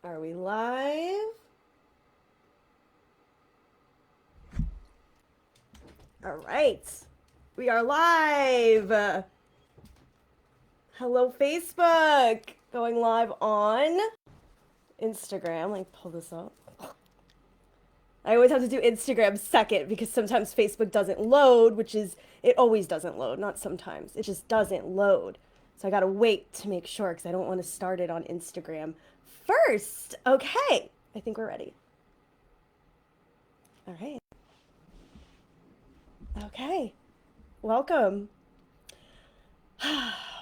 Are we live? All right. We are live. Hello, Facebook. Going live on Instagram. Let me pull this up. I always have to do Instagram second because sometimes Facebook doesn't load, it always doesn't load, not sometimes. It just doesn't load. So I gotta wait to make sure because I don't want to start it on Instagram first. Okay. I think we're ready. All right. Okay. Welcome.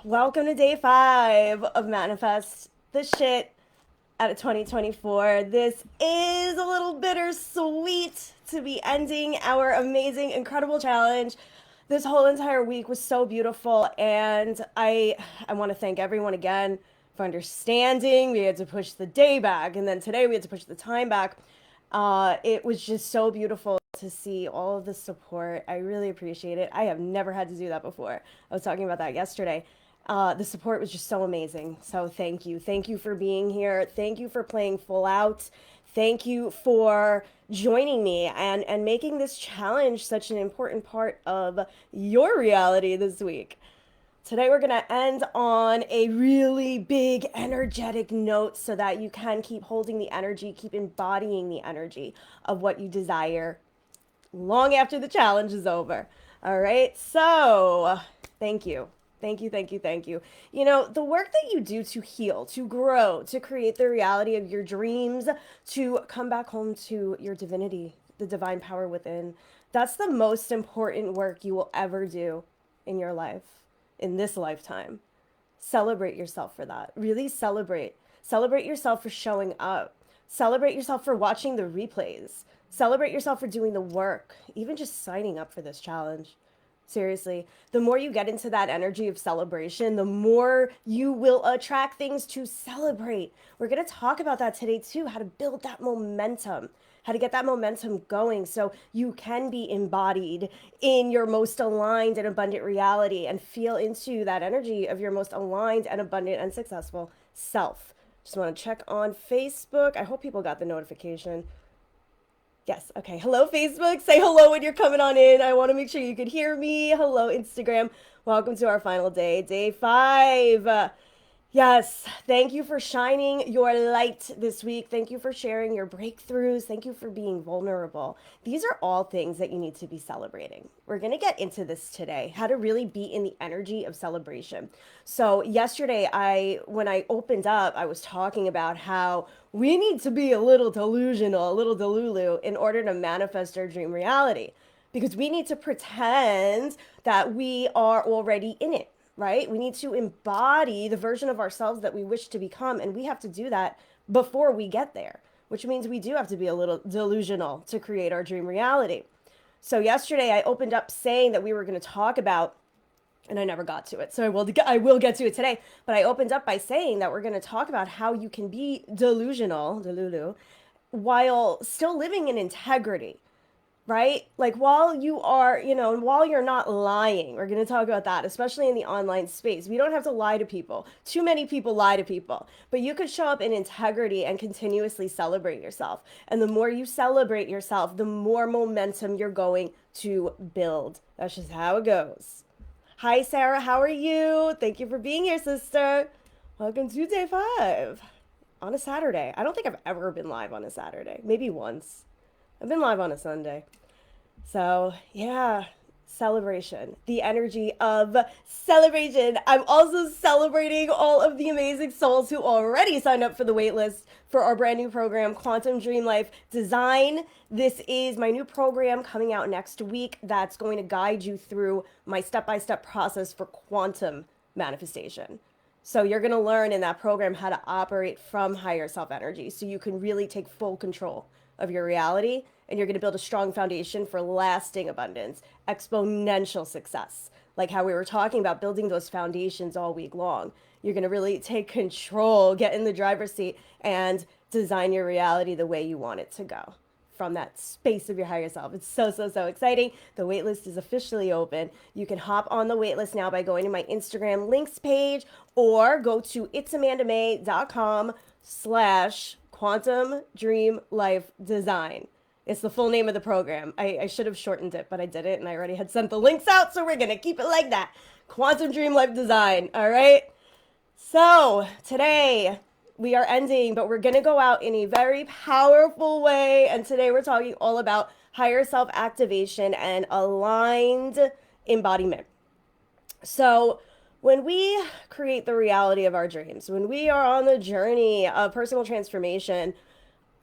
Welcome to day 5 of Manifest the Shit out of 2024. This is a little bittersweet to be ending our amazing, incredible challenge. This whole entire week was so beautiful, and I want to thank everyone again for understanding. We had to push the day back, and then today we had to push the time back. It was just so beautiful to see all of the support. I really appreciate it. I have never had to do that before. I was talking about that yesterday. The support was just so amazing. So thank you. Thank you for being here. Thank you for playing full out. Thank you for joining me and making this challenge such an important part of your reality this week. Today we're going to end on a really big energetic note so that you can keep holding the energy, keep embodying the energy of what you desire long after the challenge is over. All right. So thank you. Thank you, thank you, thank you. You know, the work that you do to heal, to grow, to create the reality of your dreams, to come back home to your divinity, the divine power within, that's the most important work you will ever do in your life, in this lifetime. Celebrate yourself for that. Really celebrate. Celebrate yourself for showing up. Celebrate yourself for watching the replays. Celebrate yourself for doing the work, even just signing up for this challenge. Seriously, the more you get into that energy of celebration, the more you will attract things to celebrate. We're going to talk about that today too, how to build that momentum, how to get that momentum going so you can be embodied in your most aligned and abundant reality and feel into that energy of your most aligned and abundant and successful self. Just want to check on Facebook. I hope people got the notification. Yes. Okay. Hello, Facebook. Say hello when you're coming on in. I want to make sure you could hear me. Hello, Instagram. Welcome to our final day, day 5. Yes. Thank you for shining your light this week. Thank you for sharing your breakthroughs. Thank you for being vulnerable. These are all things that you need to be celebrating. We're going to get into this today, how to really be in the energy of celebration. So yesterday, when I opened up, I was talking about how we need to be a little delusional, a little DELULU in order to manifest our dream reality because we need to pretend that we are already in it, right? We need to embody the version of ourselves that we wish to become, and we have to do that before we get there, which means we do have to be a little delusional to create our dream reality. So yesterday I opened up saying that we were going to talk about, and I never got to it, so I will get to it today, but I opened up by saying that we're going to talk about how you can be delusional, DELULU, while still living in integrity, right? Like while you are, while you're not lying, we're going to talk about that, especially in the online space. We don't have to lie to people. Too many people lie to people, but you could show up in integrity and continuously celebrate yourself. And the more you celebrate yourself, the more momentum you're going to build. That's just how it goes. Hi, Sarah. How are you? Thank you for being here, sister. Welcome to day 5 on a Saturday. I don't think I've ever been live on a Saturday. Maybe once. I've been live on a Sunday. So, yeah, celebration. The energy of celebration. I'm also celebrating all of the amazing souls who already signed up for the waitlist for our brand new program, Quantum Dream Life Design. This is my new program coming out next week that's going to guide you through my step-by-step process for quantum manifestation. So you're going to learn in that program how to operate from higher self energy so you can really take full control of your reality, and you're going to build a strong foundation for lasting abundance, exponential success. Like how we were talking about building those foundations all week long. You're going to really take control, get in the driver's seat, and design your reality the way you want it to go from that space of your higher self. It's so, so, so exciting. The waitlist is officially open. You can hop on the waitlist now by going to my Instagram links page or go to itsamandamay.com/quantum Quantum Dream Life Design. It's the full name of the program. I should have shortened it, but I didn't, and I already had sent the links out, so we're going to keep it like that. Quantum Dream Life Design, all right? So today we are ending, but we're going to go out in a very powerful way, and today we're talking all about higher self activation and aligned embodiment. So when we create the reality of our dreams, when we are on the journey of personal transformation,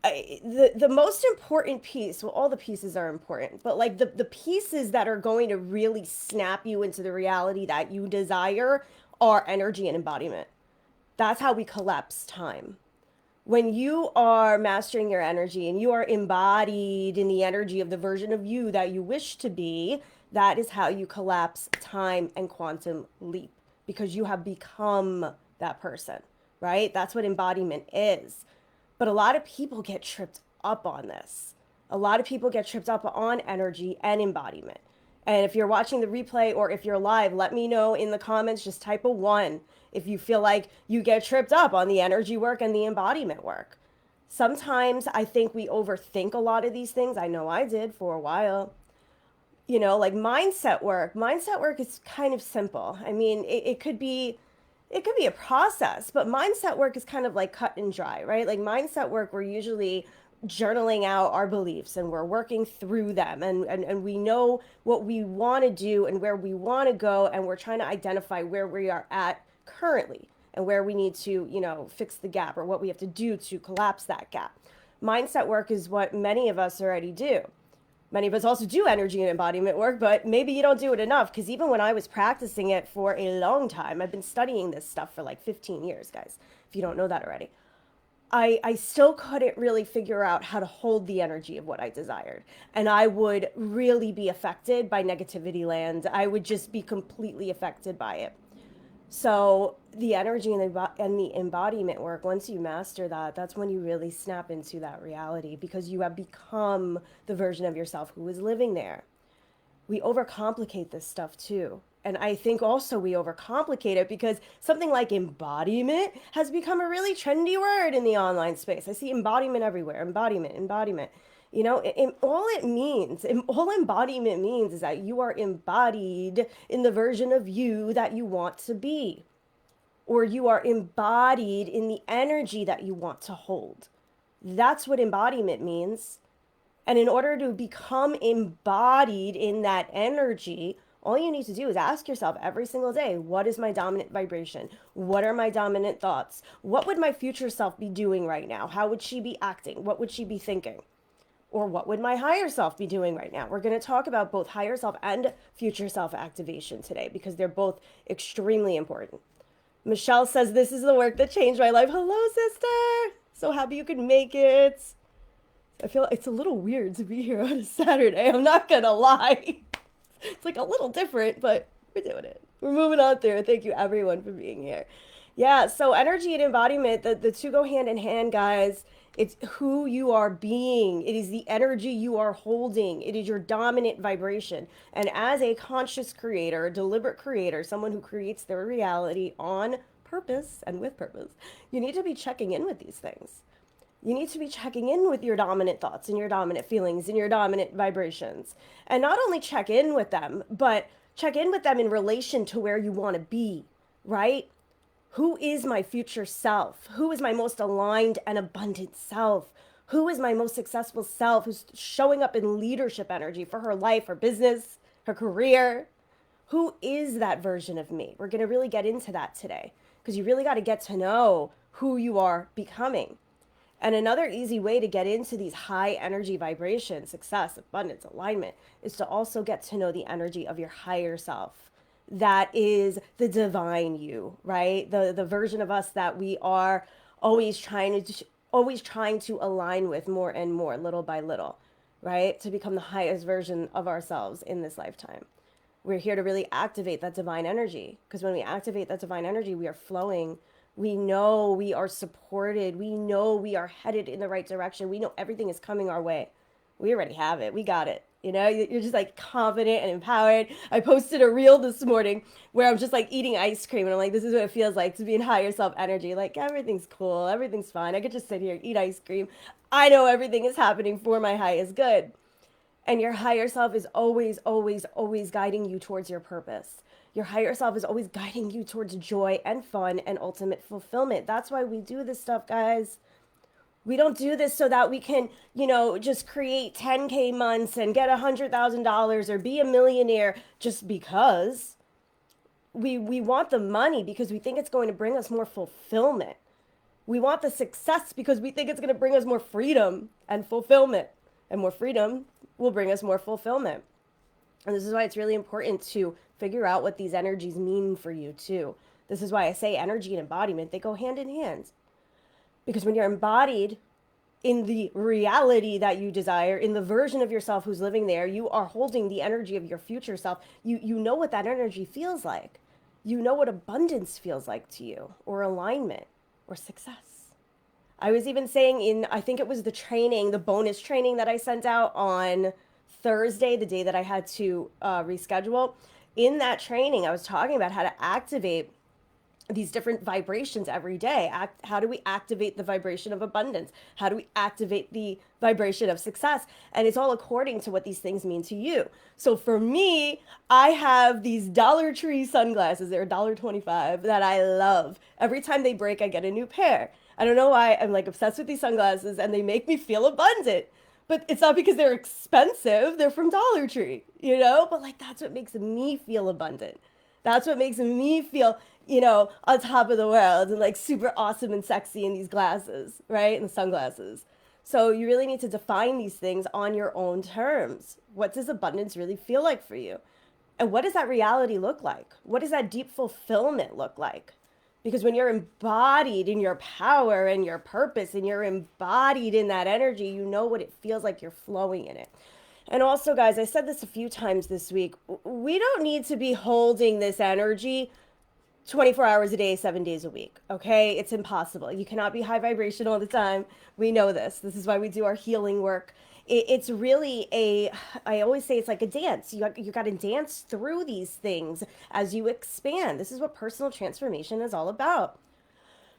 the most important piece, well, all the pieces are important, but like the pieces that are going to really snap you into the reality that you desire are energy and embodiment. That's how we collapse time. When you are mastering your energy and you are embodied in the energy of the version of you that you wish to be, that is how you collapse time and quantum leap, because you have become that person, right? That's what embodiment is. But a lot of people get tripped up on this. A lot of people get tripped up on energy and embodiment. And if you're watching the replay or if you're live, let me know in the comments, just type a 1 if you feel like you get tripped up on the energy work and the embodiment work. Sometimes I think we overthink a lot of these things. I know I did for a while. You know, like mindset work. Mindset work is kind of simple. I mean, it could be a process, but mindset work is kind of like cut and dry, right? Like mindset work, we're usually journaling out our beliefs and we're working through them, and we know what we want to do and where we want to go, and we're trying to identify where we are at currently and where we need to, you know, fix the gap or what we have to do to collapse that gap. Mindset work is what many of us already do. Many of us also do energy and embodiment work, but maybe you don't do it enough, because even when I was practicing it for a long time, I've been studying this stuff for like 15 years, guys, if you don't know that already. I still couldn't really figure out how to hold the energy of what I desired. And I would really be affected by negativity land. I would just be completely affected by it. So the energy and the embodiment work, once you master that, that's when you really snap into that reality, because you have become the version of yourself who is living there. We overcomplicate this stuff too. And I think also we overcomplicate it because something like embodiment has become a really trendy word in the online space. I see embodiment everywhere. Embodiment, embodiment. You know, all embodiment means is that you are embodied in the version of you that you want to be, or you are embodied in the energy that you want to hold. That's what embodiment means. And in order to become embodied in that energy, all you need to do is ask yourself every single day, what is my dominant vibration? What are my dominant thoughts? What would my future self be doing right now? How would she be acting? What would she be thinking? Or what would my higher self be doing right now? We're going to talk about both higher self and future self activation today, because they're both extremely important. Michelle says, this is the work that changed my life. Hello, sister. So happy you could make it. I feel it's a little weird to be here on a Saturday. I'm not going to lie. It's like a little different, but we're doing it. We're moving on through. Thank you, everyone, for being here. Yeah, so energy and embodiment, the two go hand in hand, guys. It's who you are being. It is the energy you are holding. It is your dominant vibration. And as a conscious creator, a deliberate creator, someone who creates their reality on purpose and with purpose, you need to be checking in with these things. You need to be checking in with your dominant thoughts and your dominant feelings and your dominant vibrations. And not only check in with them, but check in with them in relation to where you want to be, right? Who is my future self? Who is my most aligned and abundant self? Who is my most successful self who's showing up in leadership energy for her life, her business, her career? Who is that version of me? We're going to really get into that today, because you really got to get to know who you are becoming. And another easy way to get into these high energy vibrations, success, abundance, alignment, is to also get to know the energy of your higher self. That is the divine you, right? The version of us that we are always trying to align with more and more, little by little, right? To become the highest version of ourselves in this lifetime. We're here to really activate that divine energy, because when we activate that divine energy, we are flowing. We know we are supported. We know we are headed in the right direction. We know everything is coming our way. We already have it. We got it. You know, you're just like confident and empowered. I posted a reel this morning where I'm just like eating ice cream and I'm like, this is what it feels like to be in higher self energy. Like everything's cool, everything's fine. I could just sit here, eat ice cream. I know everything is happening for my highest good. And your higher self is always, always, always guiding you towards your purpose. Your higher self is always guiding you towards joy and fun and ultimate fulfillment. That's why we do this stuff, guys. We don't do this so that we can, just create 10K months and get $100,000 or be a millionaire just because. We want the money because we think it's going to bring us more fulfillment. We want the success because we think it's going to bring us more freedom and fulfillment. And more freedom will bring us more fulfillment. And this is why it's really important to figure out what these energies mean for you, too. This is why I say energy and embodiment, they go hand in hand. Because when you're embodied in the reality that you desire, in the version of yourself who's living there, you are holding the energy of your future self. You know what that energy feels like. You know what abundance feels like to you, or alignment, or success. I was even saying I think it was the training, the bonus training that I sent out on Thursday, the day that I had to reschedule. In that training, I was talking about how to activate these different vibrations every day. How do we activate the vibration of abundance? How do we activate the vibration of success? And it's all according to what these things mean to you. So for me, I have these Dollar Tree sunglasses. They're $1.25 that I love. Every time they break, I get a new pair. I don't know why. I'm like obsessed with these sunglasses and they make me feel abundant. But it's not because they're expensive. They're from Dollar Tree, But like that's what makes me feel abundant. That's what makes me feel, on top of the world and like super awesome and sexy in these glasses, right? And the sunglasses. So you really need to define these things on your own terms. What does abundance really feel like for you? And what does that reality look like? What does that deep fulfillment look like? Because when you're embodied in your power and your purpose and you're embodied in that energy, you know what it feels like, you're flowing in it. And also, guys, I said this a few times this week. We don't need to be holding this energy 24 hours a day, 7 days a week. Okay. It's impossible. You cannot be high vibration all the time. We know this. This is why we do our healing work. It's really I always say it's like a dance. You got to dance through these things as you expand. This is what personal transformation is all about.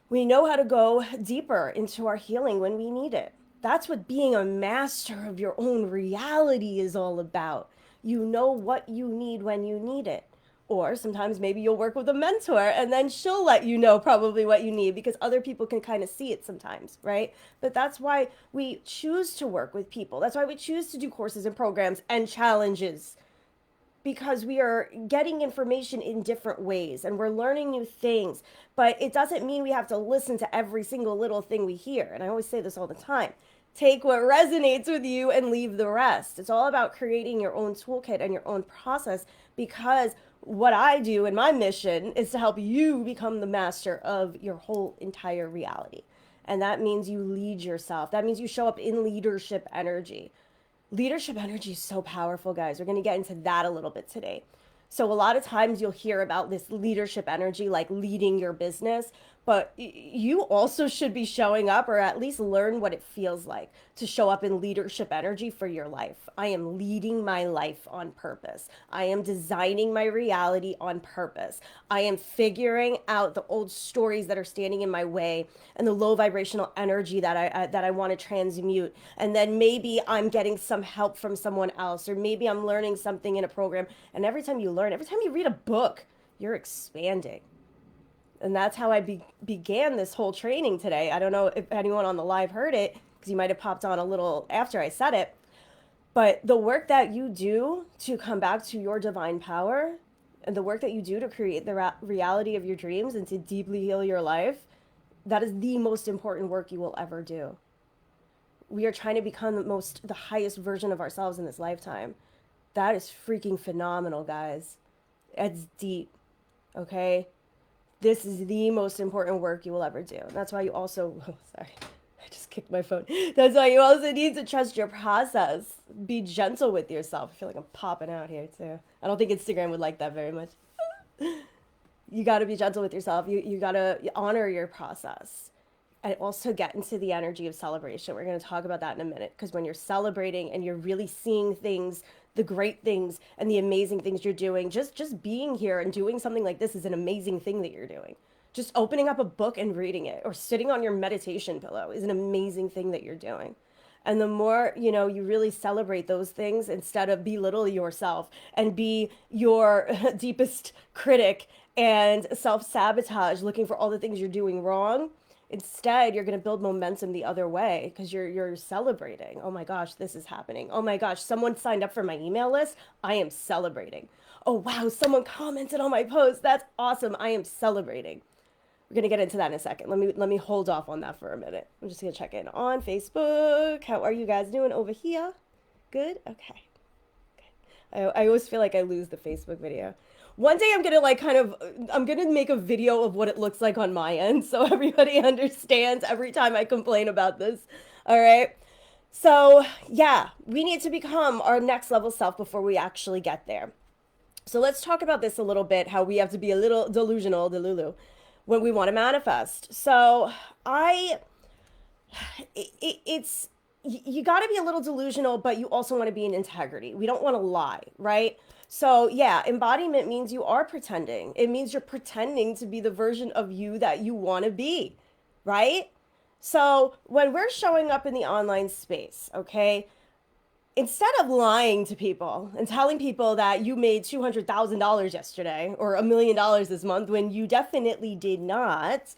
We know how to go deeper into our healing when we need it. That's what being a master of your own reality is all about. You know what you need when you need it. Or sometimes maybe you'll work with a mentor and then she'll let you know probably what you need because other people can kind of see it sometimes, right? But that's why we choose to work with people. That's why we choose to do courses and programs and challenges, because we are getting information in different ways and we're learning new things. But it doesn't mean we have to listen to every single little thing we hear. And I always say this all the time. Take what resonates with you and leave the rest. It's all about creating your own toolkit and your own process, because what I do and my mission is to help you become the master of your whole entire reality. And that means you lead yourself. That means you show up in leadership energy. Leadership energy is so powerful, guys. We're going to get into that a little bit today. So a lot of times you'll hear about this leadership energy, like leading your business, but you also should be showing up, or at least learn what it feels like to show up in leadership energy for your life. I am leading my life on purpose. I am designing my reality on purpose. I am figuring out the old stories that are standing in my way and the low vibrational energy that I want to transmute. And then maybe I'm getting some help from someone else, or maybe I'm learning something in a program. And every time you learn, every time you read a book, you're expanding. And that's how I began this whole training today. I don't know if anyone on the live heard it, because you might have popped on a little after I said it. But the work that you do to come back to your divine power, and the work that you do to create the reality of your dreams and to deeply heal your life, that is the most important work you will ever do. We are trying to become the highest version of ourselves in this lifetime. That is freaking phenomenal, guys. It's deep, okay? This is the most important work you will ever do. That's why you also, oh, sorry, I just kicked my phone. That's why you also need to trust your process. Be gentle with yourself. I feel like I'm popping out here too. I don't think Instagram would like that very much. You got to be gentle with yourself. You got to honor your process. and also get into the energy of celebration. We're going to talk about that in a minute, because when you're celebrating and you're really seeing things, the great things and the amazing things you're doing, just being here and doing something like this is an amazing thing that you're doing. Just opening up a book and reading it, or sitting on your meditation pillow, is an amazing thing that you're doing. And the more, you really celebrate those things instead of belittle yourself and be your deepest critic and self-sabotage, looking for all the things you're doing wrong. Instead, you're going to build momentum the other way, because you're celebrating. Oh my gosh, this is happening. Oh my gosh, someone signed up for my email list. I am celebrating. Oh wow, someone commented on my post. That's awesome. I am celebrating. We're gonna get into that in a second. Let me hold off on that for a minute. I'm just gonna check in on Facebook. How are you guys doing over here? Good? Okay. I always feel like I lose the Facebook video. One day I'm gonna I'm gonna make a video of what it looks like on my end, so everybody understands every time I complain about this. All right. So yeah, we need to become our next level self before we actually get there. So let's talk about this a little bit, how we have to be a little delusional, DELULU, when we want to manifest. So it's, you got to be a little delusional, but you also want to be in integrity. We don't want to lie, right? So yeah, embodiment means you are pretending. It means you're pretending to be the version of you that you want to be, right? So when we're showing up in the online space, okay, instead of lying to people and telling people that you made $200,000 yesterday or $1 million this month when you definitely did not,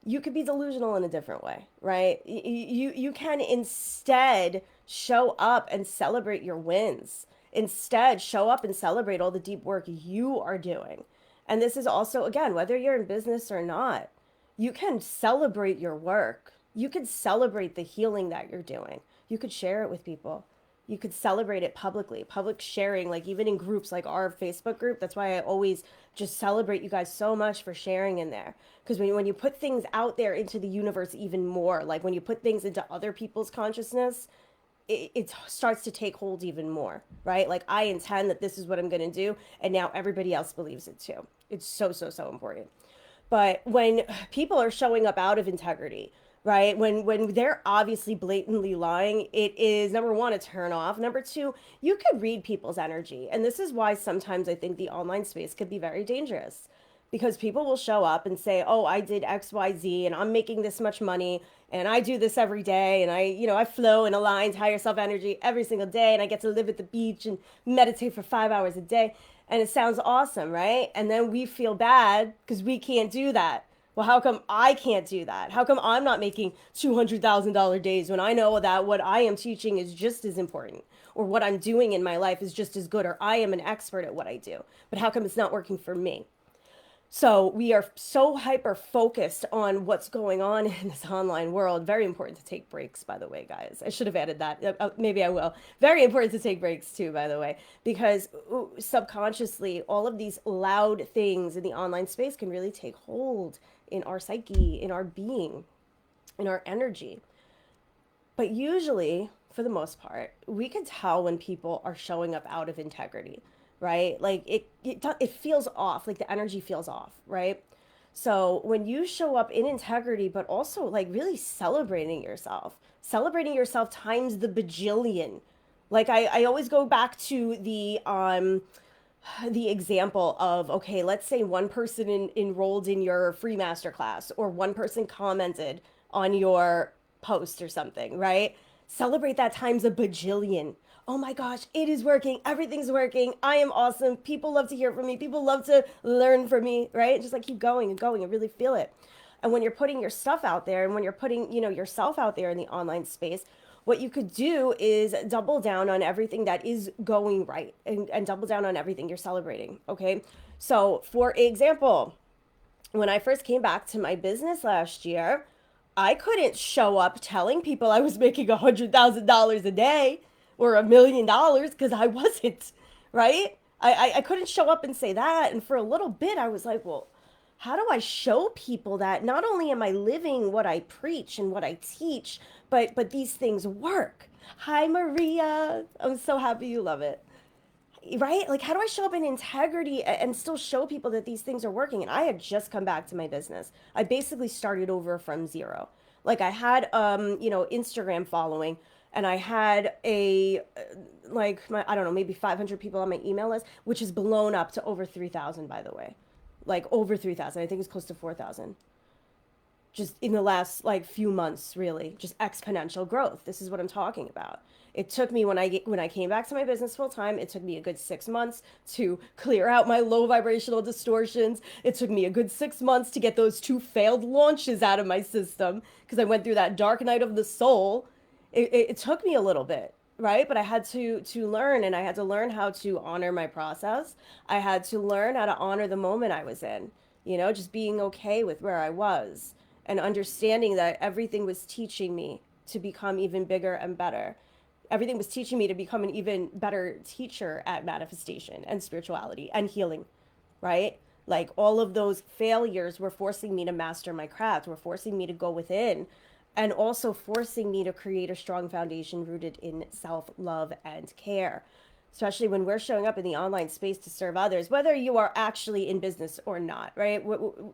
you could be delusional in a different way, right? You can instead show up and celebrate your wins. Instead, show up and celebrate all the deep work you are doing. And this is also, again, whether you're in business or not, you can celebrate your work. You could celebrate the healing that you're doing. You could share it with people. You could celebrate it publicly, public sharing, like even in groups like our Facebook group. That's why I always just celebrate you guys so much for sharing in there. Because when you put things out there into the universe even more, like when you put things into other people's consciousness, it starts to take hold even more, right? Like I intend that this is what I'm going to do, and now everybody else believes it too. It's so, so, so important. But when people are showing up out of integrity, right? When they're obviously blatantly lying, it is, number one, a turn off. Number two, you could read people's energy. And this is why sometimes I think the online space could be very dangerous, because people will show up and say, oh, I did XYZ and I'm making this much money and I do this every day, and I flow and align higher self energy every single day, and I get to live at the beach and meditate for 5 hours a day. And it sounds awesome, right? And then we feel bad because we can't do that. Well, how come I can't do that? How come I'm not making $200,000 days when I know that what I am teaching is just as important, or what I'm doing in my life is just as good, or I am an expert at what I do? But how come it's not working for me? So we are so hyper focused on what's going on in this online world. Very important to take breaks, by the way, guys. I should have added that. Maybe I will. Very important to take breaks too, by the way, because subconsciously, all of these loud things in the online space can really take hold in our psyche, in our being, in our energy. But usually, for the most part, we can tell when people are showing up out of integrity, right? Like it feels off, like the energy feels off, right? So when you show up in integrity, but also like really celebrating yourself times the bajillion. Like I always go back to the example of, okay, let's say one person enrolled in your free masterclass, or one person commented on your post or something, right? Celebrate that times a bajillion. Oh my gosh, it is working. Everything's working. I am awesome. People love to hear from me. People love to learn from me, right? Just like keep going and going and really feel it. And when you're putting your stuff out there, and when you're putting, yourself out there in the online space, what you could do is double down on everything that is going right, and double down on everything you're celebrating. Okay. So for example, when I first came back to my business last year, I couldn't show up telling people I was making $100,000 a day or $1 million, because I wasn't, right? I couldn't show up and say that. And for a little bit, I was like, well, how do I show people that not only am I living what I preach and what I teach, but these things work? Hi, Maria. I'm so happy you love it. Right? Like, how do I show up in integrity and still show people that these things are working? And I had just come back to my business. I basically started over from zero. Like I had, Instagram following, and I had I don't know, maybe 500 people on my email list, which is blown up to over 3,000, by the way. Like over 3,000. I think it's close to 4,000 just in the last like few months, really, just exponential growth. This is what I'm talking about. It took me when I came back to my business full time, it took me a good 6 months to clear out my low vibrational distortions. It took me a good 6 months to get those two failed launches out of my system because I went through that dark night of the soul. It took me a little bit, right? But I had to learn, and I had to learn how to honor my process. I had to learn how to honor the moment I was in, just being okay with where I was and understanding that everything was teaching me to become even bigger and better. Everything was teaching me to become an even better teacher at manifestation and spirituality and healing, right? Like all of those failures were forcing me to master my craft, were forcing me to go within, and also forcing me to create a strong foundation rooted in self love and care. Especially when we're showing up in the online space to serve others, whether you are actually in business or not, right?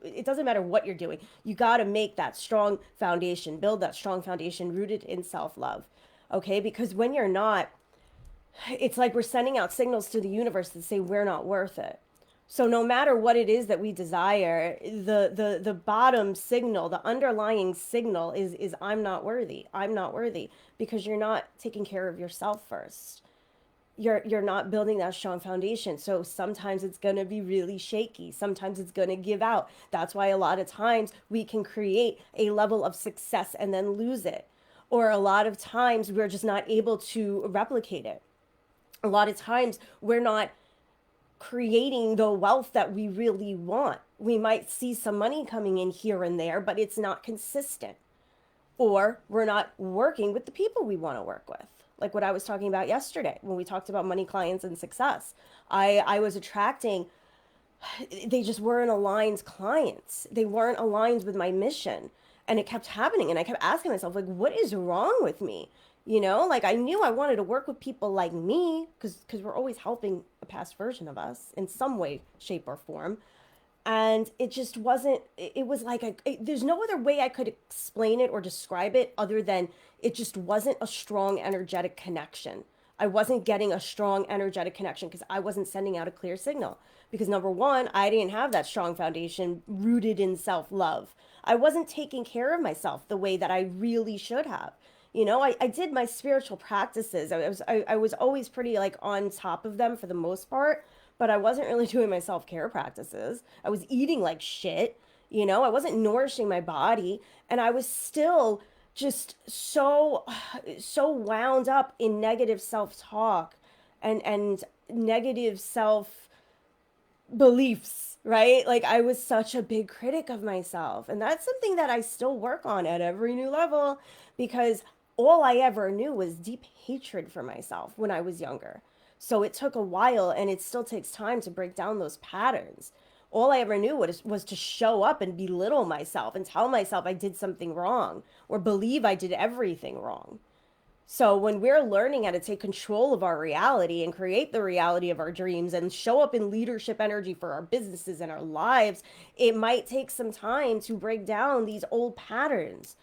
It doesn't matter what you're doing. You got to make that strong foundation, build that strong foundation rooted in self love, okay? Because when you're not, it's like we're sending out signals to the universe that say we're not worth it. So no matter what it is that we desire, the bottom signal, the underlying signal is I'm not worthy. I'm not worthy because you're not taking care of yourself first. You're not building that strong foundation. So sometimes it's going to be really shaky. Sometimes it's going to give out. That's why a lot of times we can create a level of success and then lose it. Or a lot of times we're just not able to replicate it. A lot of times we're not creating the wealth that we really want. We might see some money coming in here and there, but it's not consistent. Or we're not working with the people we want to work with. Like what I was talking about yesterday when we talked about money, clients, and success. I was attracting, they just weren't aligned clients. They weren't aligned with my mission. And it kept happening. And I kept asking myself, like, what is wrong with me? Like I knew I wanted to work with people like me because we're always helping a past version of us in some way, shape, or form. And it just wasn't, it was like there's no other way I could explain it or describe it other than it just wasn't a strong energetic connection. I wasn't getting a strong energetic connection because I wasn't sending out a clear signal. Because number one, I didn't have that strong foundation rooted in self-love. I wasn't taking care of myself the way that I really should have. I did my spiritual practices. I was always pretty like on top of them for the most part, but I wasn't really doing my self-care practices. I was eating like shit, I wasn't nourishing my body, and I was still just so wound up in negative self-talk and negative self beliefs, right? Like I was such a big critic of myself, and that's something that I still work on at every new level because all I ever knew was deep hatred for myself when I was younger. So it took a while, and it still takes time to break down those patterns. All I ever knew was to show up and belittle myself and tell myself I did something wrong or believe I did everything wrong. So when we're learning how to take control of our reality and create the reality of our dreams and show up in leadership energy for our businesses and our lives, it might take some time to break down these old patterns.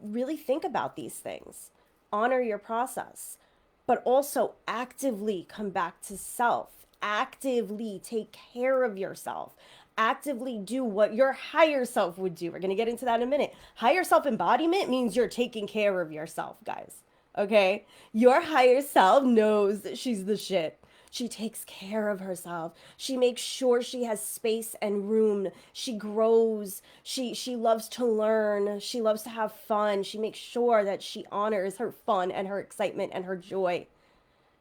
Really think about these things. Honor your process, but also actively come back to self. Actively take care of yourself. Actively do what your higher self would do. We're going to get into that in a minute. Higher self embodiment means you're taking care of yourself, guys. Okay? Your higher self knows that she's the shit. She takes care of herself. She makes sure she has space and room. She grows. She loves to learn. She loves to have fun. She makes sure that she honors her fun and her excitement and her joy.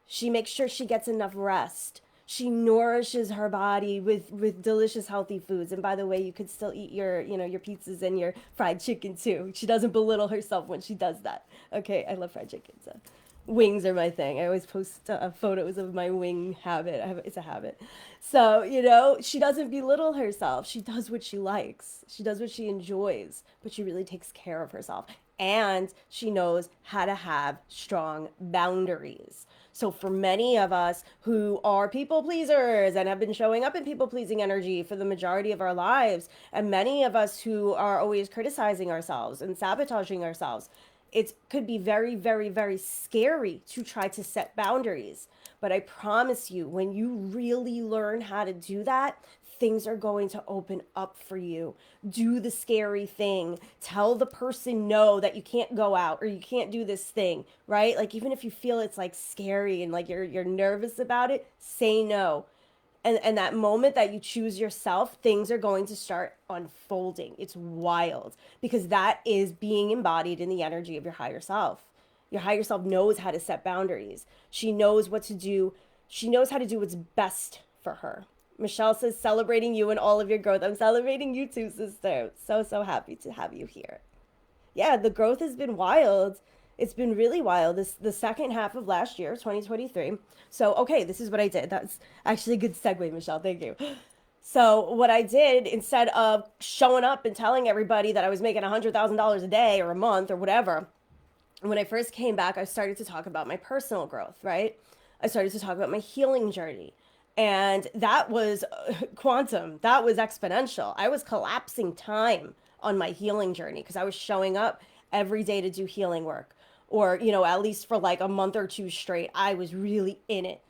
She makes sure she gets enough rest. She nourishes her body with delicious healthy foods. And by the way, you could still eat your pizzas and your fried chicken too. She doesn't belittle herself when she does that. Okay, I love fried chicken. So wings are my thing. I always post photos of my wing habit. It's a habit. So, she doesn't belittle herself. She does what she likes. She does what she enjoys, but she really takes care of herself. And she knows how to have strong boundaries. So for many of us who are people pleasers and have been showing up in people pleasing energy for the majority of our lives, and many of us who are always criticizing ourselves and sabotaging ourselves, it could be very, very, very scary to try to set boundaries. But I promise you, when you really learn how to do that, things are going to open up for you. Do the scary thing. Tell the person no that you can't go out or you can't do this thing, right? Like even if you feel it's like scary and like you're nervous about it, say no. And that moment that you choose yourself, things are going to start unfolding. It's wild because that is being embodied in the energy of your higher self. Your higher self knows how to set boundaries. She knows what to do. She knows how to do what's best for her. Michelle says, celebrating you and all of your growth. I'm celebrating you too, sister. So, so happy to have you here. Yeah, the growth has been wild. It's been really wild. The second half of last year, 2023. So, okay, this is what I did. That's actually a good segue, Michelle. Thank you. So, what I did, instead of showing up and telling everybody that I was making $100,000 a day or a month or whatever, when I first came back, I started to talk about my personal growth, right? I started to talk about my healing journey. And that was quantum. That was exponential. I was collapsing time on my healing journey because I was showing up every day to do healing work. Or, you know, at least for like a month or two straight, I was really in it.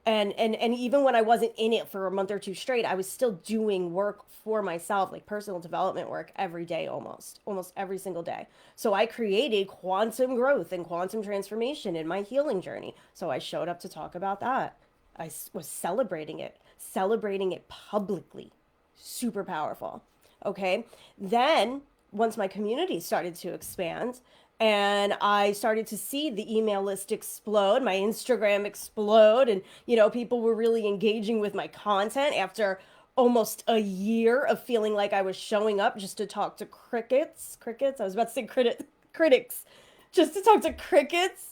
And even when I wasn't in it for a month or two straight, I was still doing work for myself, like personal development work every day, almost every single day. So I created quantum growth and quantum transformation in my healing journey. So I showed up to talk about that. I was celebrating it publicly. Super powerful. Okay. Then once my community started to expand and I started to see the email list explode, my Instagram explode, and, you know, people were really engaging with my content after almost a year of feeling like I was showing up just to talk to crickets. I was about to say critics, just to talk to crickets.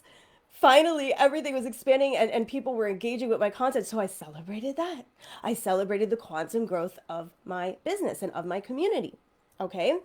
Finally, everything was expanding and people were engaging with my content. So I celebrated that. I celebrated the quantum growth of my business and of my community. Okay.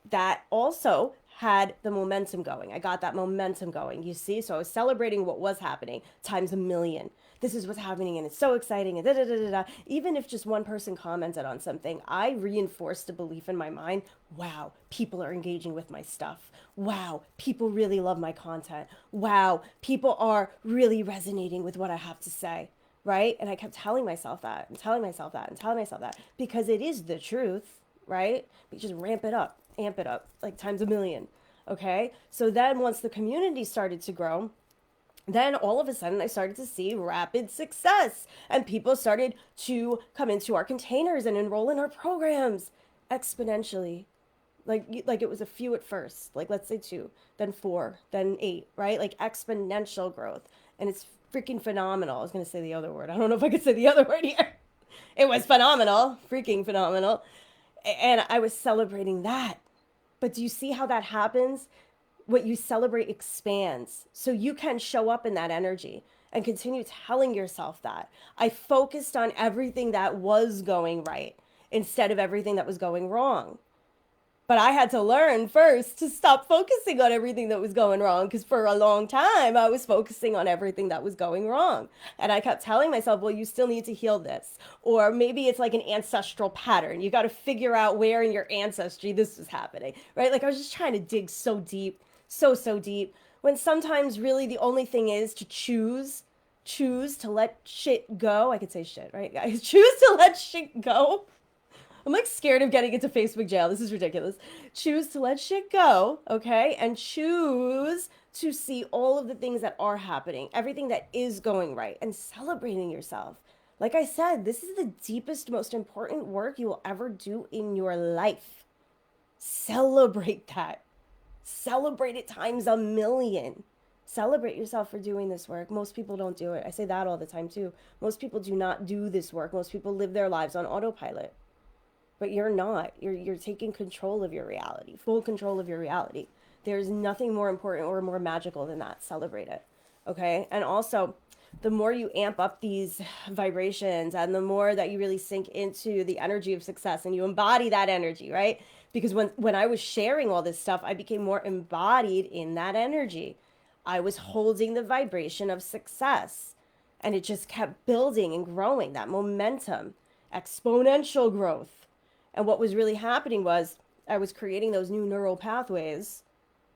That also had the momentum going. I got that momentum going, you see? So I was celebrating what was happening times a million. This is what's happening and it's so exciting and da da da da da. Even if just one person commented on something, I reinforced a belief in my mind. Wow, people are engaging with my stuff. Wow, people really love my content. Wow, people are really resonating with what I have to say. Right? And I kept telling myself that and telling myself that and telling myself that because it is the truth, right? But just ramp it up, amp it up like times a million. Okay. So then once the community started to grow, then all of a sudden I started to see rapid success and people started to come into our containers and enroll in our programs exponentially. Like it was a few at first, like let's say 2, then 4, then 8, right? Like exponential growth. And it's freaking phenomenal. I was going to say the other word. I don't know if I could say the other word here. It was phenomenal, freaking phenomenal. And I was celebrating that. But do you see how that happens? What you celebrate expands. So you can show up in that energy and continue telling yourself that. I focused on everything that was going right instead of everything that was going wrong. But I had to learn first to stop focusing on everything that was going wrong because for a long time I was focusing on everything that was going wrong. And I kept telling myself, well, you still need to heal this. Or maybe it's like an ancestral pattern. You got to figure out where in your ancestry this is happening, right? Like I was just trying to dig so deep, so deep. When sometimes really the only thing is to choose to let shit go. I could say shit, right, guys? Choose to let shit go. I'm like scared of getting into Facebook jail. This is ridiculous. Choose to let shit go, okay? And choose to see all of the things that are happening, everything that is going right, and celebrating yourself. Like I said, this is the deepest, most important work you will ever do in your life. Celebrate that. Celebrate it times a million. Celebrate yourself for doing this work. Most people don't do it. I say that all the time too. Most people do not do this work. Most people live their lives on autopilot. But you're not. You're taking control of your reality, full control of your reality. There's nothing more important or more magical than that. Celebrate it. Okay? And also, the more you amp up these vibrations and the more that you really sink into the energy of success and you embody that energy, right? Because when I was sharing all this stuff, I became more embodied in that energy. I was holding the vibration of success. And it just kept building and growing, that momentum, exponential growth. And what was really happening was I was creating those new neural pathways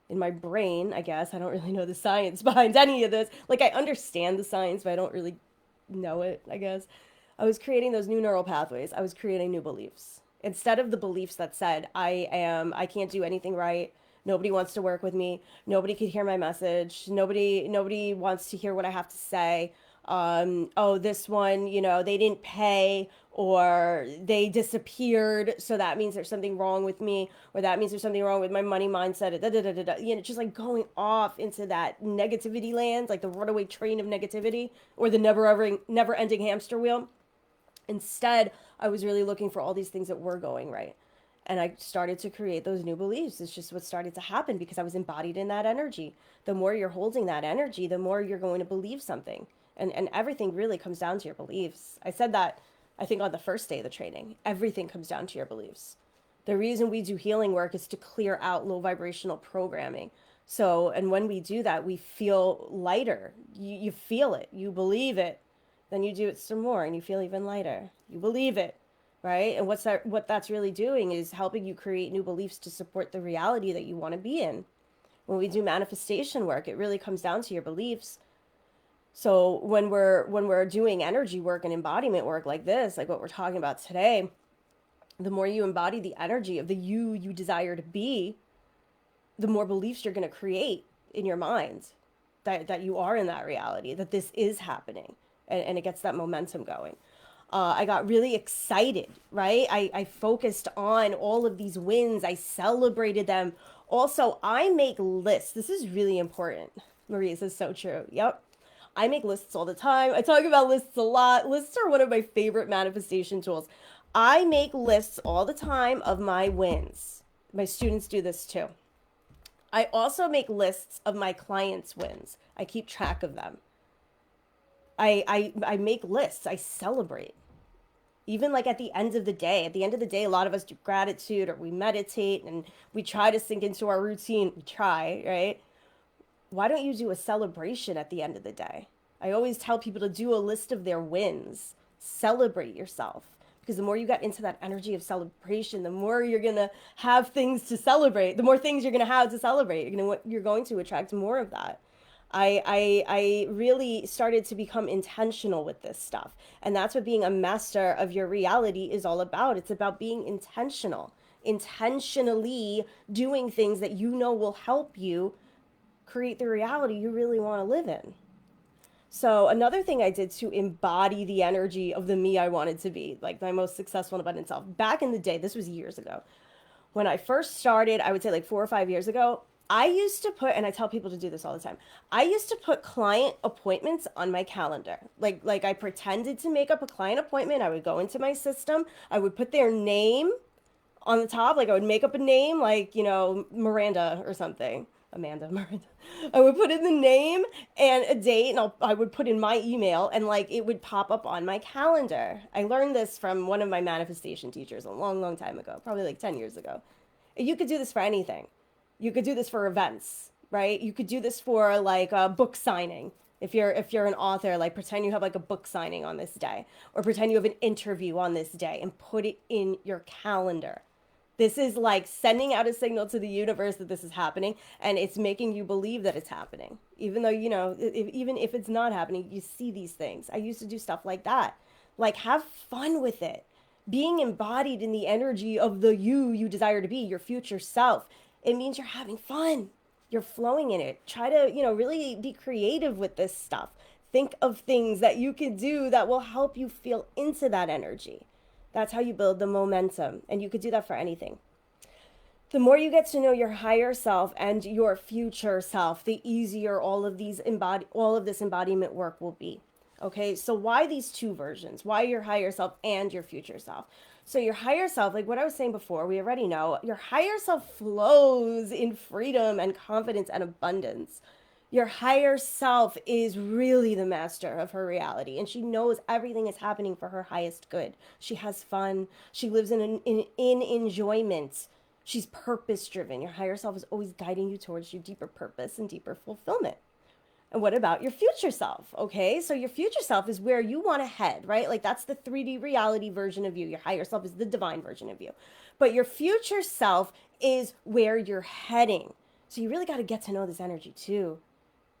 in my brain, I guess. I don't really know the science behind any of this. Like, I understand the science, but I don't really know it, I guess. I was creating those new neural pathways. I was creating new beliefs. Instead of the beliefs that said, I can't do anything right. Nobody wants to work with me. Nobody could hear my message. Nobody wants to hear what I have to say. Oh, this one, they didn't pay or they disappeared. So that means there's something wrong with me, or that means there's something wrong with my money mindset. Da, da, da, da, da. Just like going off into that negativity land, like the runaway train of negativity or the never ending hamster wheel. Instead, I was really looking for all these things that were going right. And I started to create those new beliefs. It's just what started to happen because I was embodied in that energy. The more you're holding that energy, the more you're going to believe something. And everything really comes down to your beliefs. I said that, I think, on the first day of the training. Everything comes down to your beliefs. The reason we do healing work is to clear out low vibrational programming. So, and when we do that, we feel lighter. You feel it. You believe it. Then you do it some more and you feel even lighter. You believe it, right? And what that's really doing is helping you create new beliefs to support the reality that you want to be in. When we do manifestation work, it really comes down to your beliefs. So when we're doing energy work and embodiment work like this, like what we're talking about today, the more you embody the energy of the you desire to be, the more beliefs you're going to create in your mind that you are in that reality, that this is happening, and it gets that momentum going. I got really excited, right? I focused on all of these wins. I celebrated them. Also, I make lists. This is really important. Marie, this is so true. Yep. I make lists all the time. I talk about lists a lot. Lists are one of my favorite manifestation tools. I make lists all the time of my wins. My students do this too. I also make lists of my clients' wins. I keep track of them. I make lists. I celebrate. Even like at the end of the day. At the end of the day, a lot of us do gratitude or we meditate and we try to sink into our routine. We try, right? Why don't you do a celebration at the end of the day? I always tell people to do a list of their wins. Celebrate yourself. Because the more you get into that energy of celebration, the more you're going to have things to celebrate. The more things you're going to have to celebrate. You're going to attract more of that. I really started to become intentional with this stuff. And that's what being a master of your reality is all about. It's about being intentional. Intentionally doing things that you know will help you create the reality you really want to live in. So another thing I did to embody the energy of the me I wanted to be, like my most successful and abundant self, back in the day, this was years ago. When I first started, I would say like 4 or 5 years ago, I used to put, and I tell people to do this all the time, I used to put client appointments on my calendar. Like I pretended to make up a client appointment. I would go into my system. I would put their name on the top. Like I would make up a name like, Miranda or something. Amanda, Miranda. I would put in the name and a date, and I would put in my email, and like it would pop up on my calendar. I learned this from one of my manifestation teachers a long, long time ago, probably like 10 years ago. You could do this for anything. You could do this for events, right? You could do this for like a book signing. If you're an author, like pretend you have like a book signing on this day, or pretend you have an interview on this day, and put it in your calendar. This is like sending out a signal to the universe that this is happening, and it's making you believe that it's happening. Even though, even if it's not happening, you see these things. I used to do stuff like that. Like, have fun with it. Being embodied in the energy of the you desire to be, your future self, it means you're having fun. You're flowing in it. Try to, really be creative with this stuff. Think of things that you can do that will help you feel into that energy. That's how you build the momentum, and you could do that for anything. The more you get to know your higher self and your future self, the easier all of this embodiment work will be. Okay, so why these two versions? Why your higher self and your future self? So your higher self, like what I was saying before, we already know, your higher self flows in freedom and confidence and abundance. Your higher self is really the master of her reality, and she knows everything is happening for her highest good. She has fun. She lives in enjoyment. She's purpose driven. Your higher self is always guiding you towards your deeper purpose and deeper fulfillment. And what about your future self? Okay, so your future self is where you want to head, right? Like that's the 3D reality version of you. Your higher self is the divine version of you. But your future self is where you're heading. So you really got to get to know this energy too.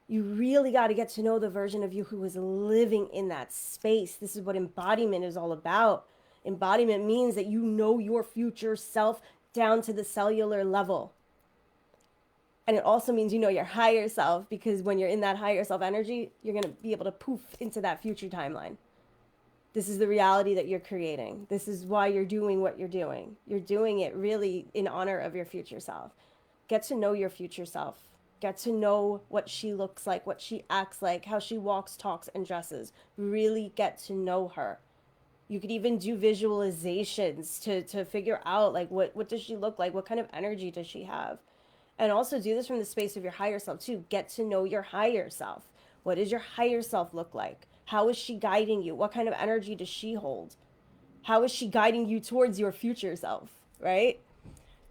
You really got to get to know the version of you who is living in that space. This is what embodiment is all about. Embodiment means that you know your future self down to the cellular level. And it also means you know your higher self, because when you're in that higher self energy, you're going to be able to poof into that future timeline. This is the reality that you're creating. This is why you're doing what you're doing. You're doing it really in honor of your future self. Get to know your future self. Get to know what she looks like, what she acts like, how she walks, talks, and dresses. Really get to know her. You could even do visualizations to figure out like what does she look like? What kind of energy does she have? And also do this from the space of your higher self too. Get to know your higher self. What does your higher self look like? How is she guiding you? What kind of energy does she hold? How is she guiding you towards your future self, right?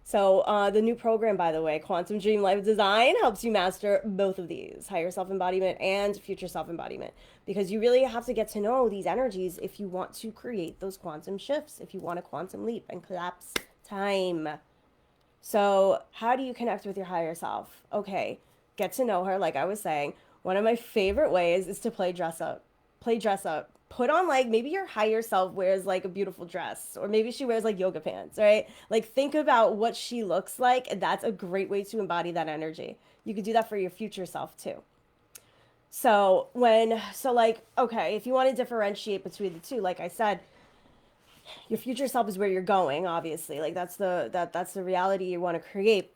So the new program, by the way, Quantum Dream Life Design, helps you master both of these, higher self-embodiment and future self-embodiment, because you really have to get to know these energies if you want to create those quantum shifts, if you want a quantum leap and collapse time. So how do you connect with your higher self? Okay, get to know her, like I was saying. One of my favorite ways is to play dress up. Play dress up. Put on like maybe your higher self wears like a beautiful dress, or maybe she wears like yoga pants, right? Like think about what she looks like, and that's a great way to embody that energy. You could do that for your future self too. So like, okay, if you want to differentiate between the two, like I said, your future self is where you're going, obviously. Like that's the reality you want to create.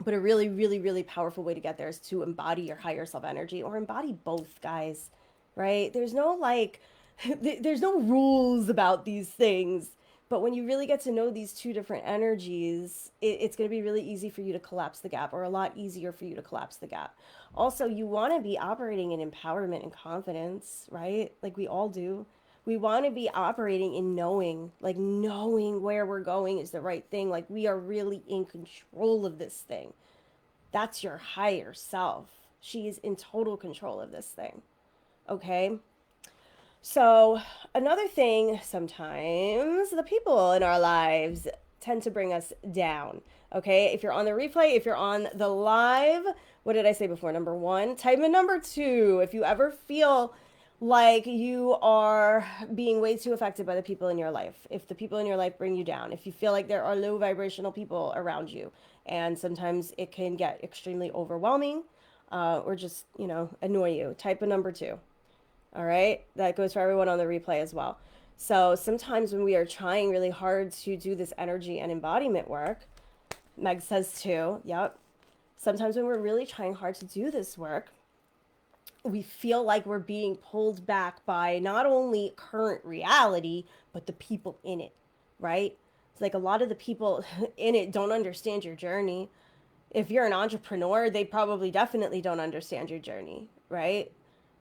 But a really, really, really powerful way to get there is to embody your higher self energy, or embody both, guys. Right? There's no like there's no rules about these things. But when you really get to know these two different energies, it's going to be really easy for you to collapse the gap, or a lot easier for you to collapse the gap. Also, you want to be operating in empowerment and confidence, right? Like we all do. We want to be operating in knowing, like knowing where we're going is the right thing. Like we are really in control of this thing. That's your higher self. She is in total control of this thing. Okay? So, another thing, sometimes the people in our lives tend to bring us down. Okay? If you're on the replay, if you're on the live, what did I say before? Number one, type in number two. If you ever feel like you are being way too affected by the people in your life, if the people in your life bring you down, if you feel like there are low vibrational people around you, and sometimes it can get extremely overwhelming, or just, annoy you, type a number two. All right. That goes for everyone on the replay as well. So sometimes when we are trying really hard to do this energy and embodiment work, Meg says too, yep. Sometimes when we're really trying hard to do this work, we feel like we're being pulled back by not only current reality, but the people in it, right? It's like a lot of the people in it don't understand your journey. If you're an entrepreneur, they probably definitely don't understand your journey, right?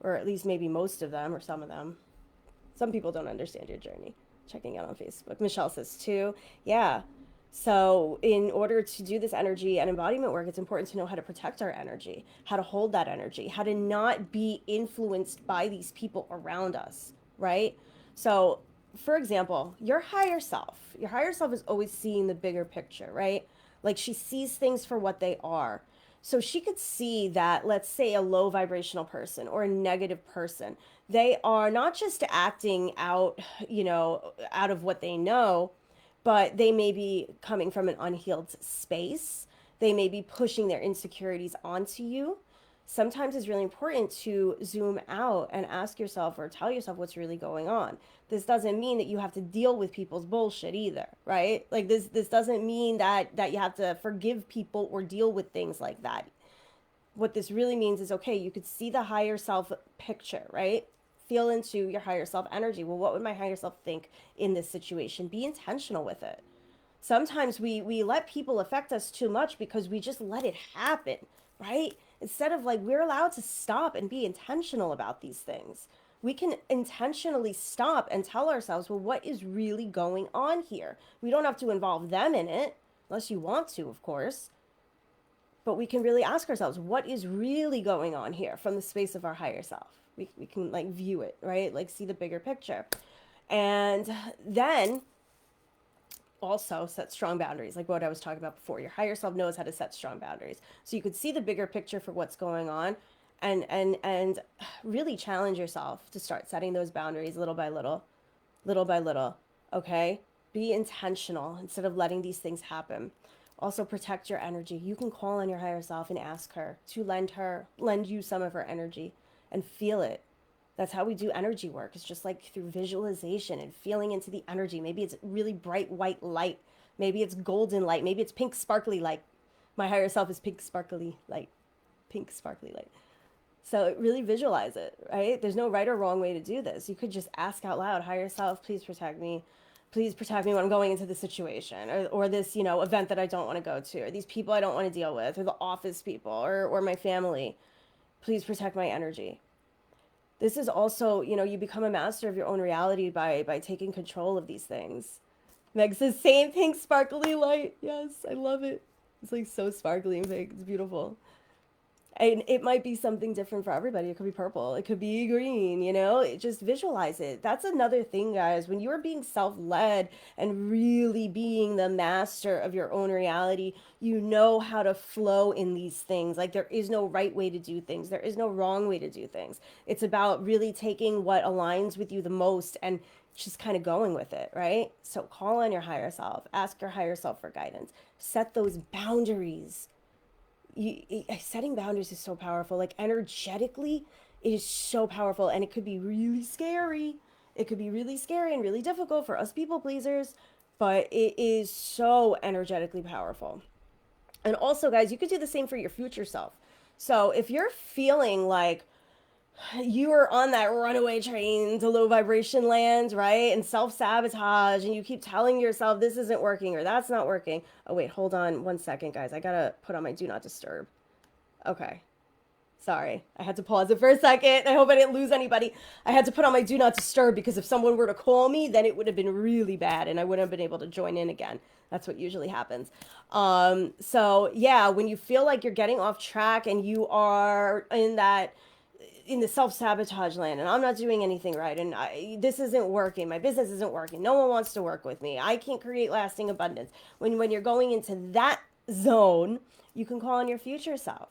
Or at least maybe most of them, or some of them. Some people don't understand your journey. Checking out on Facebook. Michelle says too. Yeah. So in order to do this energy and embodiment work, it's important to know how to protect our energy, how to hold that energy, how to not be influenced by these people around us, right? So for example, your higher self is always seeing the bigger picture, right? Like she sees things for what they are. So she could see that, let's say, a low vibrational person or a negative person, they are not just acting out, out of what they know, but they may be coming from an unhealed space. They may be pushing their insecurities onto you. Sometimes it's really important to zoom out and ask yourself or tell yourself what's really going on. This doesn't mean that you have to deal with people's bullshit either, right? Like this doesn't mean that you have to forgive people or deal with things like that. What this really means is, okay, you could see the higher self picture, right? Feel into your higher self energy. Well, what would my higher self think in this situation? Be intentional with it. Sometimes we let people affect us too much because we just let it happen, right? Instead of like, we're allowed to stop and be intentional about these things. We can intentionally stop and tell ourselves, well, what is really going on here? We don't have to involve them in it, unless you want to, of course. but we can really ask ourselves, what is really going on here from the space of our higher self? We can like view it, right? Like see the bigger picture. And then also set strong boundaries, like what I was talking about before. Your higher self knows how to set strong boundaries. So you could see the bigger picture for what's going on, and really challenge yourself to start setting those boundaries little by little, little by little. Okay? Be intentional instead of letting these things happen. Also protect your energy. You can call on your higher self and ask her to lend you some of her energy and feel it. That's how we do energy work. It's just like through visualization and feeling into the energy. Maybe it's really bright white light. Maybe it's golden light. Maybe it's pink sparkly light. My higher self is pink sparkly light. Pink sparkly light. So really visualize it, right? There's no right or wrong way to do this. You could just ask out loud, higher self, please protect me. Please protect me when I'm going into this situation, or this, event that I don't want to go to, or these people I don't want to deal with, or the office people, or my family. Please protect my energy. This is also, you become a master of your own reality by taking control of these things. Meg says, same pink sparkly light. Yes, I love it. It's like so sparkly and pink. It's beautiful. And it might be something different for everybody. It could be purple. It could be green, Just visualize it. That's another thing, guys. When you are being self-led and really being the master of your own reality, you know how to flow in these things. Like there is no right way to do things. There is no wrong way to do things. It's about really taking what aligns with you the most and just kind of going with it, right? So call on your higher self. Ask your higher self for guidance. Set those boundaries. Setting boundaries is so powerful. Like energetically, it is so powerful, and it could be really scary. It could be really scary and really difficult for us people pleasers, but it is so energetically powerful. And also, guys, you could do the same for your future self. So if you're feeling like you are on that runaway train to low vibration land, right? And self-sabotage, and you keep telling yourself this isn't working or that's not working. Oh, wait, hold on one second, guys. I gotta put on my do not disturb. Okay. Sorry. I had to pause it for a second. I hope I didn't lose anybody. I had to put on my do not disturb because if someone were to call me, then it would have been really bad and I wouldn't have been able to join in again. That's what usually happens. So yeah, when you feel like you're getting off track and you are in the self-sabotage land and I'm not doing anything right and this isn't working, my business isn't working, no one wants to work with me, I can't create lasting abundance. When you're going into that zone, you can call on your future self.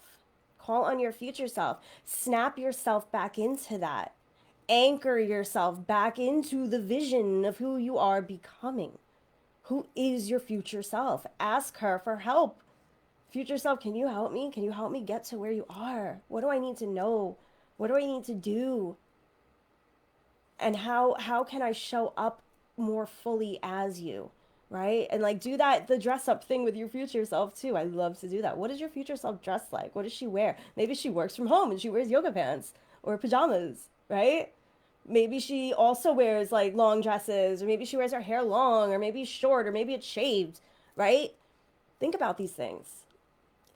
Call on your future self. Snap yourself back into that. Anchor yourself back into the vision of who you are becoming. Who is your future self? Ask her for help. Future self, can you help me? Can you help me get to where you are? What do I need to know? What do I need to do? And how can I show up more fully as you, right? And like do the dress up thing with your future self too. I love to do that. What does your future self dress like? What does she wear? Maybe she works from home and she wears yoga pants or pajamas, right? Maybe she also wears like long dresses, or maybe she wears her hair long, or maybe short, or maybe it's shaved, right? Think about these things.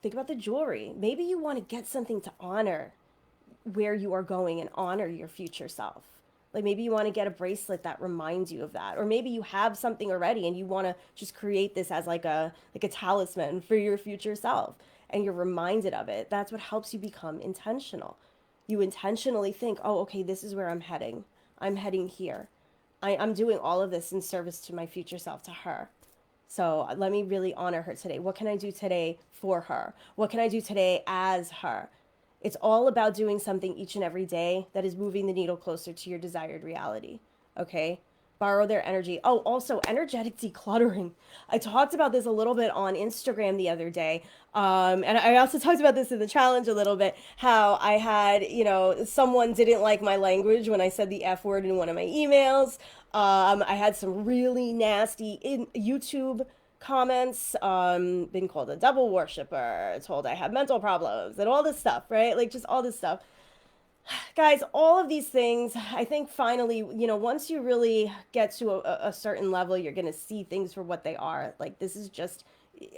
Think about the jewelry. Maybe you want to get something to honor where you are going and honor your future self. Like maybe you want to get a bracelet that reminds you of that, or maybe you have something already and you want to just create this as like a talisman for your future self and you're reminded of it. That's what helps you become intentional. You intentionally think, oh, okay, this is where I'm heading. I'm heading here. I'm doing all of this in service to my future self, to her. So let me really honor her today. What can I do today for her? What can I do today as her? It's all about doing something each and every day that is moving the needle closer to your desired reality. Okay? Borrow their energy. Oh, also energetic decluttering. I talked about this a little bit on Instagram the other day. And I also talked about this in the challenge a little bit, how I had, someone didn't like my language when I said the F word in one of my emails. I had some really nasty YouTube comments, been called a devil worshiper, told I have mental problems and all this stuff, right? Like just all this stuff. Guys, all of these things, I think finally, once you really get to a certain level, you're going to see things for what they are. Like this is just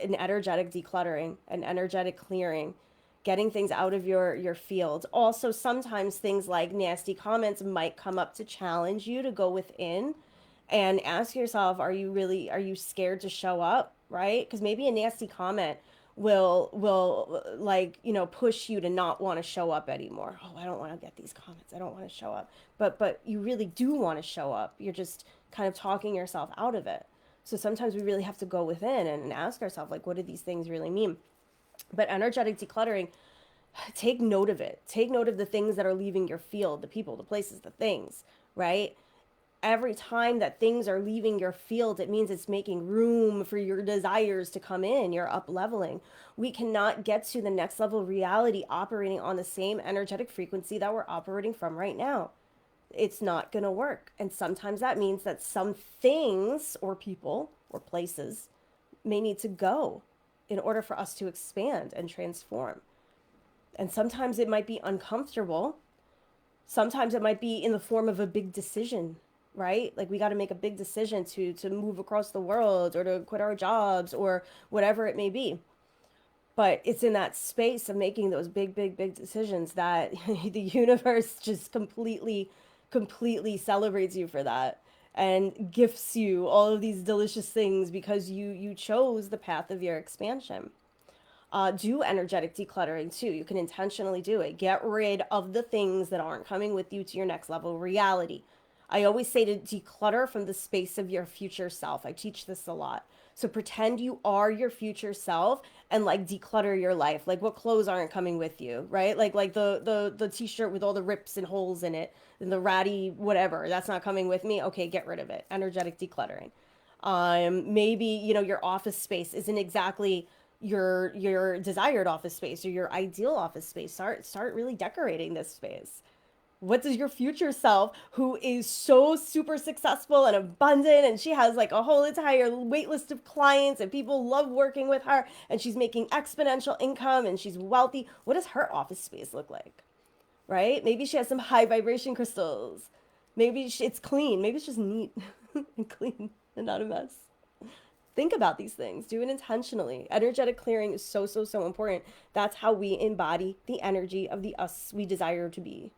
an energetic decluttering, an energetic clearing, getting things out of your field. Also, sometimes things like nasty comments might come up to challenge you to go within and ask yourself, are you scared to show up, right? Because maybe a nasty comment will like, you know, push you to not want to show up anymore. Oh, I don't want to get these comments. I don't want to show up. But you really do want to show up. You're just kind of talking yourself out of it. So sometimes we really have to go within and ask ourselves, like, what do these things really mean? But energetic decluttering, take note of it. Take note of the things that are leaving your field, the people, the places, the things, right? Every time that things are leaving your field, it means it's making room for your desires to come in. You're up leveling. We cannot get to the next level reality operating on the same energetic frequency that we're operating from right now. It's not going to work. And sometimes that means that some things or people or places may need to go in order for us to expand and transform. And sometimes it might be uncomfortable. Sometimes it might be in the form of a big decision, right? Like we got to make a big decision to move across the world or to quit our jobs or whatever it may be. But it's in that space of making those big decisions that the universe just completely celebrates you for that and gifts you all of these delicious things because you chose the path of your expansion. Do energetic decluttering too. You can intentionally do it. Get rid of the things that aren't coming with you to your next level reality. I always say to declutter from the space of your future self. I teach this a lot. So pretend you are your future self and like declutter your life. Like what clothes aren't coming with you, right? Like the t-shirt with all the rips and holes in it and the ratty whatever, that's not coming with me. Okay, get rid of it. Energetic decluttering. Maybe, you know, your office space isn't exactly your desired office space or your ideal office space. Start really decorating this space. What does your future self, who is so super successful and abundant, and she has like a whole entire wait list of clients and people love working with her and she's making exponential income and she's wealthy, what does her office space look like? Right? Maybe she has some high vibration crystals. Maybe it's clean. Maybe it's just neat and clean and not a mess. Think about these things. Do it intentionally. Energetic clearing is so important. That's how we embody the energy of the us we desire to be.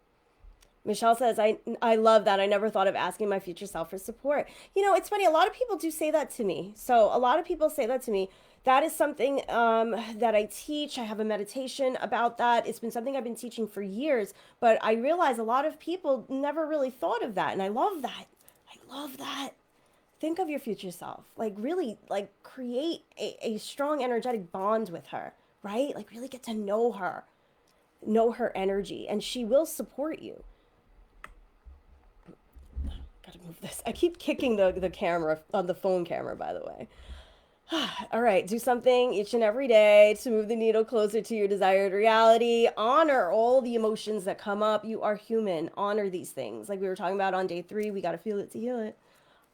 Michelle says, I love that. I never thought of asking my future self for support. You know, it's funny. A lot of people do say that to me. So a lot of people say that to me. That is something that I teach. I have a meditation about that. It's been something I've been teaching for years. But I realize a lot of people never really thought of that. And I love that. I love that. Think of your future self. Like really, like create a strong energetic bond with her, right? Like really get to know her energy, and she will support you. Gotta move this. I keep kicking the camera on the phone camera, by the way. All right, do something each and every day to move the needle closer to your desired reality. Honor all the emotions that come up. You are human. Honor these things. Like we were talking about on day 3, we got to feel it to heal it.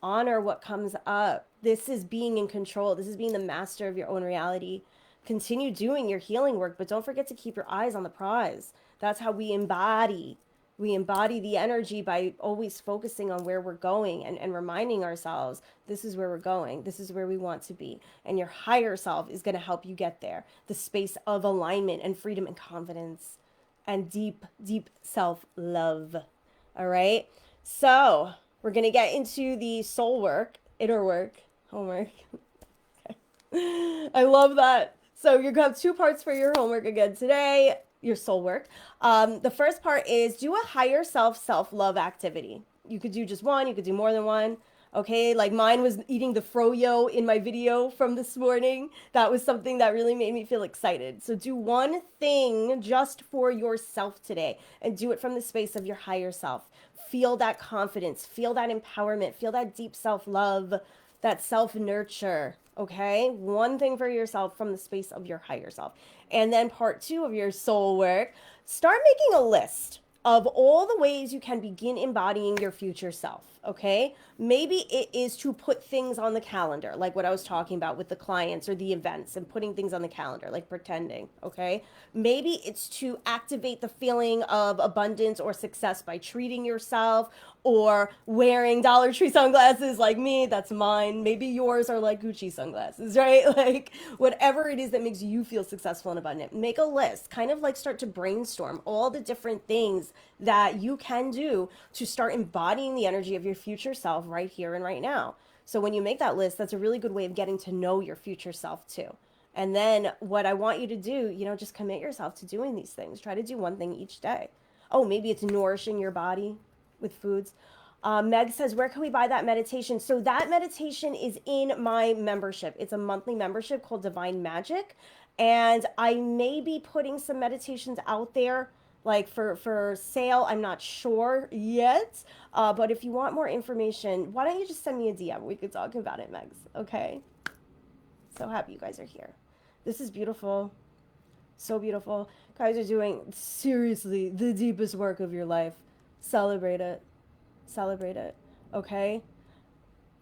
Honor what comes up. This is being in control. This is being the master of your own reality. Continue doing your healing work, but don't forget to keep your eyes on the prize. That's how we embody. We embody the energy by always focusing on where we're going and reminding ourselves, this is where we're going. This is where we want to be. And your higher self is going to help you get there. The space of alignment and freedom and confidence and deep self-love. All right? So we're going to get into the soul work, inner work, homework. Okay. I love that. So you're going to have 2 parts for your homework again today, your soul work. The first part is do a higher self-love activity. You could do just one. You could do more than one. Okay, like mine was eating the froyo in my video from this morning. That was something that really made me feel excited. So do one thing just for yourself today and do it from the space of your higher self. Feel that confidence, feel that empowerment, feel that deep self-love, that self-nurture, okay? One thing for yourself from the space of your higher self. And then part 2 of your soul work, start making a list of all the ways you can begin embodying your future self, okay? Maybe it is to put things on the calendar, like what I was talking about with the clients or the events and putting things on the calendar, like pretending, okay? Maybe it's to activate the feeling of abundance or success by treating yourself or wearing Dollar Tree sunglasses like me, that's mine. Maybe yours are like Gucci sunglasses, right? Like whatever it is that makes you feel successful and abundant. Make a list, kind of like start to brainstorm all the different things that you can do to start embodying the energy of your future self right here and right now. So when you make that list, that's a really good way of getting to know your future self too. And then what I want you to do, just commit yourself to doing these things. Try to do one thing each day. Oh, maybe it's nourishing your body with foods. Meg says, where can we buy that meditation? So that meditation is in my membership. It's a monthly membership called Divine Magic. And I may be putting some meditations out there like for sale. I'm not sure yet. But if you want more information, why don't you just send me a DM? We could talk about it, Megs. Okay? So happy you guys are here. This is beautiful. So beautiful. Guys are doing seriously the deepest work of your life. Celebrate it. Celebrate it. Okay?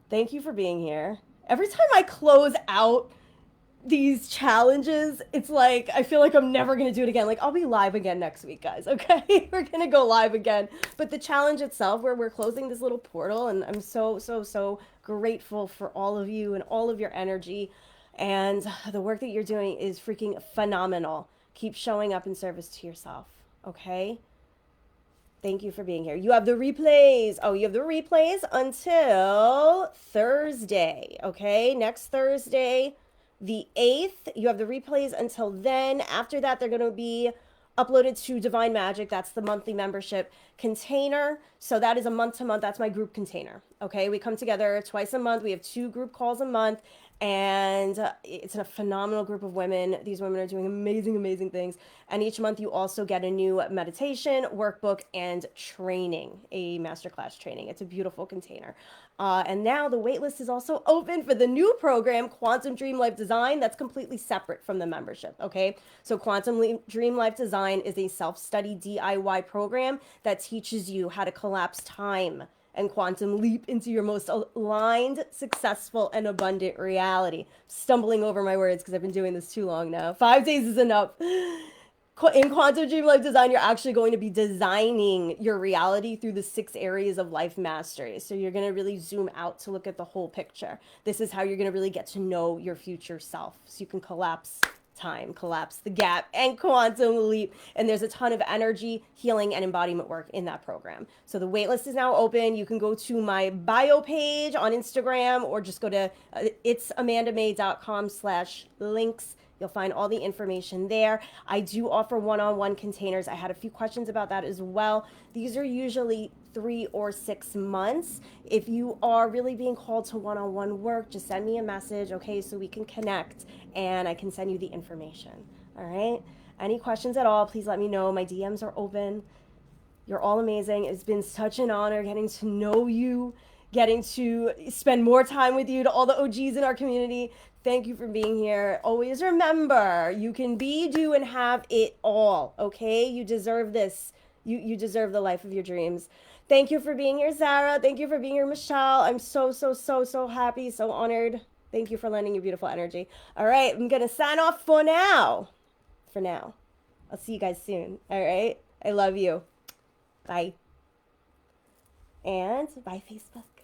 Thank you for being here. Every time I close out these challenges, it's like I feel like I'm never gonna do it again. Like I'll be live again next week, guys. Okay, we're gonna go live again. But the challenge itself, where we're closing this little portal, and I'm so grateful for all of you and all of your energy, and the work that you're doing is freaking phenomenal. Keep showing up in service to yourself. Okay. Thank you for being here. You have the replays. Oh, you have the replays until Thursday. Okay, next Thursday, the 8th. You have the replays until then. After that, they're going to be uploaded to Divine Magic. That's the monthly membership container. So that is a month to month. That's my group container. Okay, we come together twice a month. We have 2 group calls a month. And it's a phenomenal group of women. These women are doing amazing things. And each month you also get a new meditation, workbook, and training, a masterclass training. It's a beautiful container. And now the waitlist is also open for the new program, Quantum Dream Life Design. That's completely separate from the membership, okay? So Quantum Dream Life Design is a self-study DIY program that teaches you how to collapse time and quantum leap into your most aligned, successful, and abundant reality. Stumbling over my words because I've been doing this too long now. 5 days is enough. In Quantum Dream Life Design, you're actually going to be designing your reality through the 6 areas of life mastery. So you're going to really zoom out to look at the whole picture. This is how you're going to really get to know your future self. So you can collapse time, collapse the gap, and quantum leap. And there's a ton of energy, healing, and embodiment work in that program. So the waitlist is now open. You can go to my bio page on Instagram or just go to itsamandamay.com/links. You'll find all the information there. I do offer one-on-one containers. I had a few questions about that as well. These are usually 3 or 6 months. If you are really being called to one-on-one work, just send me a message, okay, so we can connect and I can send you the information, all right? Any questions at all, please let me know. My DMs are open. You're all amazing. It's been such an honor getting to know you, getting to spend more time with you, to all the OGs in our community. Thank you for being here. Always remember, you can be, do, and have it all, okay? You deserve this. You deserve the life of your dreams. Thank you for being here, Sarah. Thank you for being here, Michelle. I'm so happy, so honored. Thank you for lending your beautiful energy. All right, I'm going to sign off for now. For now. I'll see you guys soon, all right? I love you. Bye. And bye, Facebook.